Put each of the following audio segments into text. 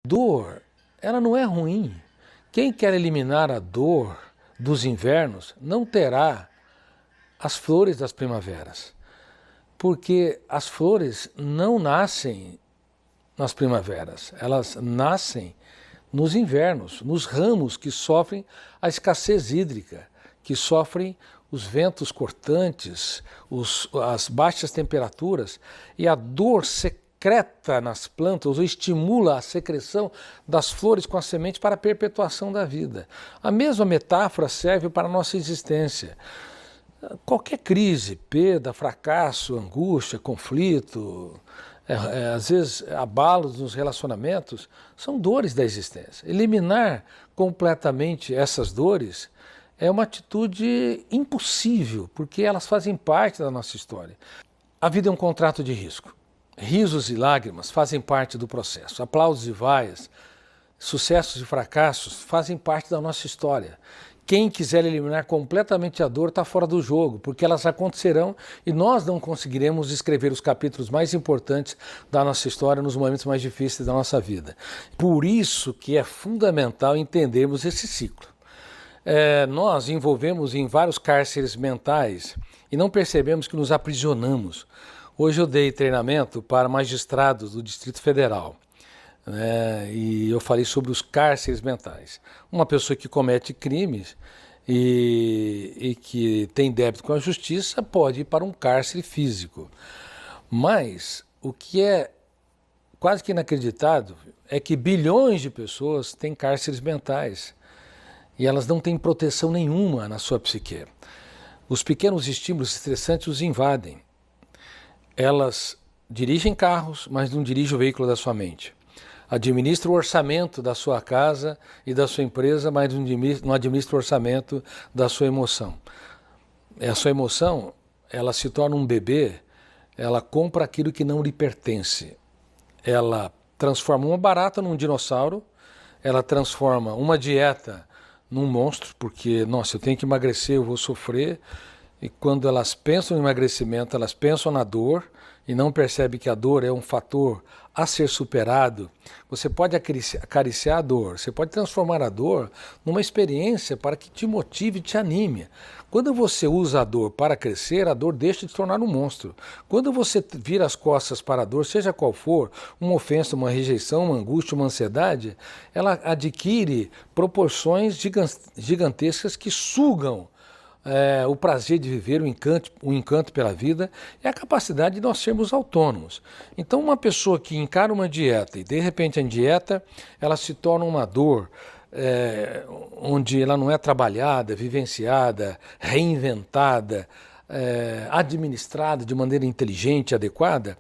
Dor, ela não é ruim. Quem quer eliminar a dor dos invernos não terá as flores das primaveras, porque as flores não nascem nas primaveras, elas nascem nos invernos, nos ramos que sofrem a escassez hídrica, que sofrem os ventos cortantes, as baixas temperaturas, e a dor secreta nas plantas ou estimula a secreção das flores com a semente para a perpetuação da vida. A mesma metáfora serve para a nossa existência. Qualquer crise, perda, fracasso, angústia, conflito, às vezes abalos nos relacionamentos, são dores da existência. Eliminar completamente essas dores é uma atitude impossível, porque elas fazem parte da nossa história. A vida é um contrato de risco. Risos e lágrimas fazem parte do processo. Aplausos e vaias, sucessos e fracassos fazem parte da nossa história. Quem quiser eliminar completamente a dor está fora do jogo, porque elas acontecerão e nós não conseguiremos escrever os capítulos mais importantes da nossa história nos momentos mais difíceis da nossa vida. Por isso que é fundamental entendermos esse ciclo. Nós envolvemos em vários cárceres mentais e não percebemos que nos aprisionamos. Hoje eu dei treinamento para magistrados do Distrito Federal. E eu falei sobre os cárceres mentais. Uma pessoa que comete crimes e que tem débito com a justiça pode ir para um cárcere físico. Mas o que é quase que inacreditável é que bilhões de pessoas têm cárceres mentais e elas não têm proteção nenhuma na sua psique. Os pequenos estímulos estressantes os invadem. Elas dirigem carros, mas não dirigem o veículo da sua mente. Administra o orçamento da sua casa e da sua empresa, mas não administra o orçamento da sua emoção. A sua emoção, ela se torna um bebê, ela compra aquilo que não lhe pertence. Ela transforma uma barata num dinossauro, ela transforma uma dieta num monstro, porque, nossa, eu tenho que emagrecer, eu vou sofrer. E quando elas pensam no emagrecimento, elas pensam na dor e não percebem que a dor é um fator a ser superado. Você pode acariciar a dor, você pode transformar a dor numa experiência para que te motive e te anime. Quando você usa a dor para crescer, a dor deixa de se tornar um monstro. Quando você vira as costas para a dor, seja qual for, uma ofensa, uma rejeição, uma angústia, uma ansiedade, ela adquire proporções gigantescas que sugam o prazer de viver, o encanto pela vida e a capacidade de nós sermos autônomos. Então uma pessoa que encara uma dieta e de repente a dieta ela se torna uma dor, onde ela não é trabalhada, vivenciada, reinventada, administrada de maneira inteligente e adequada,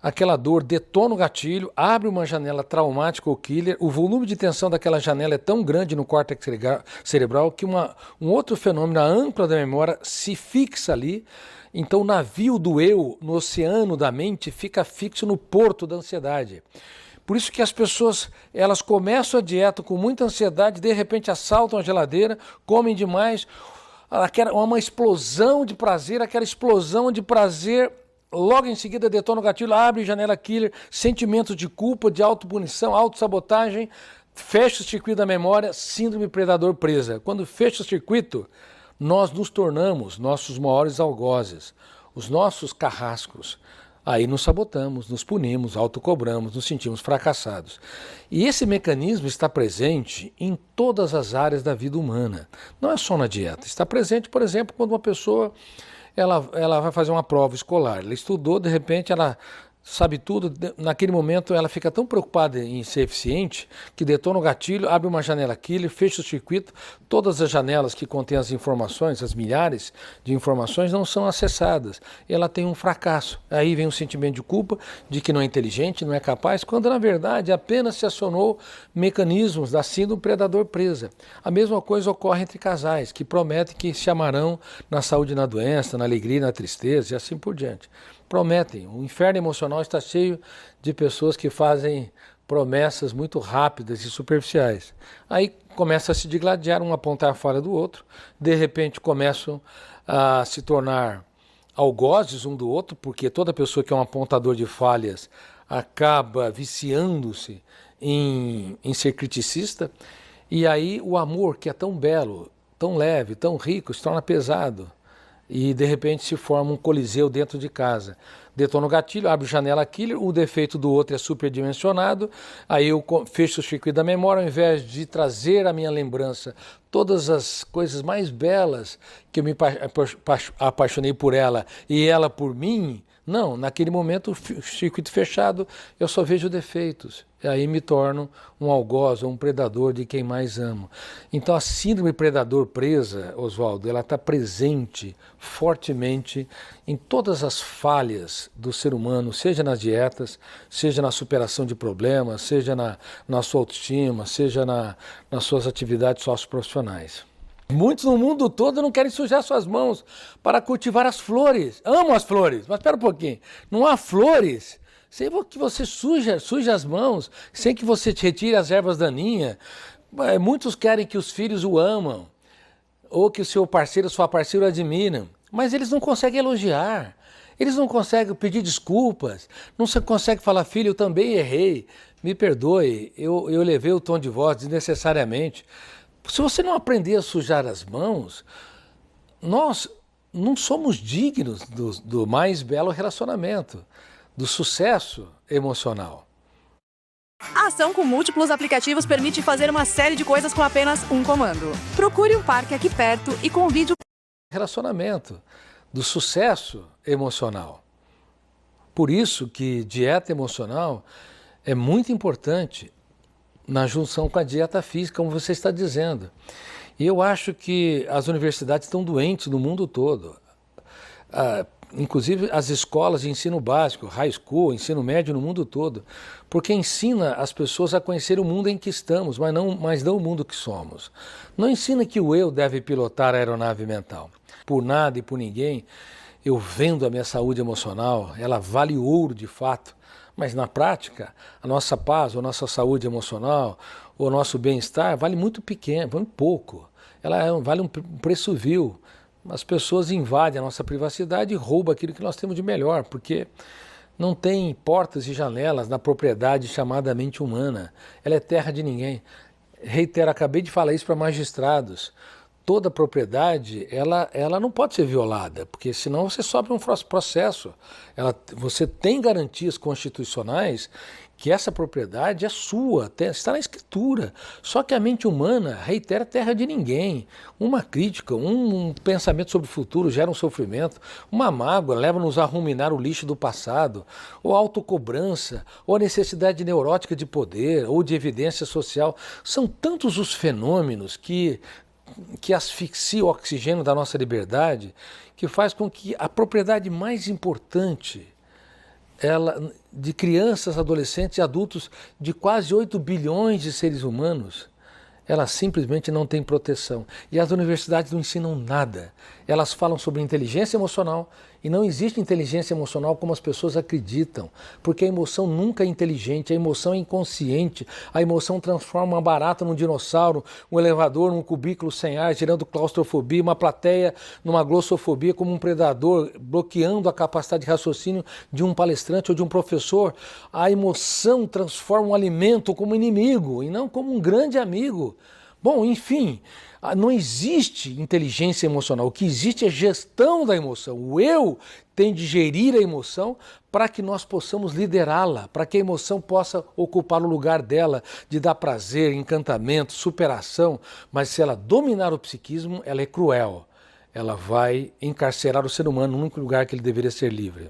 aquela dor detona o gatilho, abre uma janela traumática ou killer, o volume de tensão daquela janela é tão grande no córtex cerebral que um outro fenômeno, a âncora da memória, se fixa ali. Então o navio do eu, no oceano da mente, fica fixo no porto da ansiedade. Por isso que as pessoas, elas começam a dieta com muita ansiedade, de repente assaltam a geladeira, comem demais, uma explosão de prazer, aquela explosão de prazer logo em seguida detona o gatilho, abre janela killer, sentimentos de culpa, de autopunição, autossabotagem, fecha o circuito da memória, síndrome predador presa. Quando fecha o circuito, nós nos tornamos nossos maiores algozes, os nossos carrascos. Aí nos sabotamos, nos punimos, autocobramos, nos sentimos fracassados. E esse mecanismo está presente em todas as áreas da vida humana. Não é só na dieta. Está presente, por exemplo, quando uma pessoa ela vai fazer uma prova escolar. Ela estudou, de repente ela sabe tudo, naquele momento ela fica tão preocupada em ser eficiente que detona o gatilho, abre uma janela killer, fecha o circuito, todas as janelas que contêm as informações, as milhares de informações não são acessadas. Ela tem um fracasso. Aí vem um sentimento de culpa, de que não é inteligente, não é capaz, quando na verdade apenas se acionou mecanismos da síndrome predador-presa. A mesma coisa ocorre entre casais, que prometem que se amarão na saúde e na doença, na alegria e na tristeza e assim por diante. Prometem. O inferno emocional está cheio de pessoas que fazem promessas muito rápidas e superficiais. Aí começa a se digladiar, um apontar a falha do outro, de repente começam a se tornar algozes um do outro, porque toda pessoa que é um apontador de falhas acaba viciando-se em ser criticista, e aí o amor, que é tão belo, tão leve, tão rico, se torna pesado. E de repente se forma um coliseu dentro de casa. Detona o gatilho, abre janela killer, o defeito do outro é superdimensionado, aí eu fecho o circuito da memória, ao invés de trazer à minha lembrança todas as coisas mais belas que eu me apaixonei por ela e ela por mim, não, naquele momento, o circuito fechado, eu só vejo defeitos. E aí me torno um algoz ou um predador de quem mais amo. Então a síndrome predador-presa, Oswaldo, ela está presente fortemente em todas as falhas do ser humano, seja nas dietas, seja na superação de problemas, seja na sua autoestima, seja nas suas atividades socioprofissionais. Muitos no mundo todo não querem sujar suas mãos para cultivar as flores. Amam as flores, mas espera um pouquinho. Não há flores sem que você suja as mãos, sem que você retire as ervas daninhas. Muitos querem que os filhos o amam, ou que o seu parceiro, sua parceira o admiram, mas eles não conseguem elogiar. Eles não conseguem pedir desculpas, não conseguem falar, filho, eu também errei, me perdoe, eu levei o tom de voz desnecessariamente. Se você não aprender a sujar as mãos, nós não somos dignos do mais belo relacionamento, do sucesso emocional. A ação com múltiplos aplicativos permite fazer uma série de coisas com apenas um comando. Procure um parque aqui perto e convide o relacionamento, do sucesso emocional. Por isso que dieta emocional é muito importante na junção com a dieta física, como você está dizendo. E eu acho que as universidades estão doentes no mundo todo. Inclusive as escolas de ensino básico, high school, ensino médio no mundo todo, porque ensina as pessoas a conhecer o mundo em que estamos, mas não o mundo que somos. Não ensina que o eu deve pilotar a aeronave mental. Por nada e por ninguém, eu vendo a minha saúde emocional, ela vale ouro de fato, mas na prática, a nossa paz, a nossa saúde emocional, o nosso bem-estar vale muito pequeno, muito pouco. Ela vale um preço vil. As pessoas invadem a nossa privacidade e roubam aquilo que nós temos de melhor, porque não tem portas e janelas na propriedade chamada mente humana. Ela é terra de ninguém. Reitero, acabei de falar isso para magistrados. Toda propriedade, ela não pode ser violada, porque senão você sofre um processo. Você tem garantias constitucionais que essa propriedade é sua, está na escritura. Só que a mente humana, reitera, terra de ninguém. Uma crítica, um pensamento sobre o futuro gera um sofrimento, uma mágoa leva-nos a ruminar o lixo do passado, ou a autocobrança, ou a necessidade neurótica de poder, ou de evidência social. São tantos os fenômenos que asfixia o oxigênio da nossa liberdade, que faz com que a propriedade mais importante de crianças, adolescentes e adultos, de quase 8 bilhões de seres humanos, ela simplesmente não tem proteção. E as universidades não ensinam nada. Elas falam sobre inteligência emocional e não existe inteligência emocional como as pessoas acreditam, porque a emoção nunca é inteligente, a emoção é inconsciente, a emoção transforma uma barata num dinossauro, um elevador num cubículo sem ar, gerando claustrofobia, uma plateia numa glossofobia como um predador, bloqueando a capacidade de raciocínio de um palestrante ou de um professor. A emoção transforma um alimento como inimigo e não como um grande amigo. Bom, enfim, não existe inteligência emocional, o que existe é gestão da emoção. O eu tem de gerir a emoção para que nós possamos liderá-la, para que a emoção possa ocupar o lugar dela, de dar prazer, encantamento, superação. Mas se ela dominar o psiquismo, ela é cruel, ela vai encarcerar o ser humano no único lugar que ele deveria ser livre.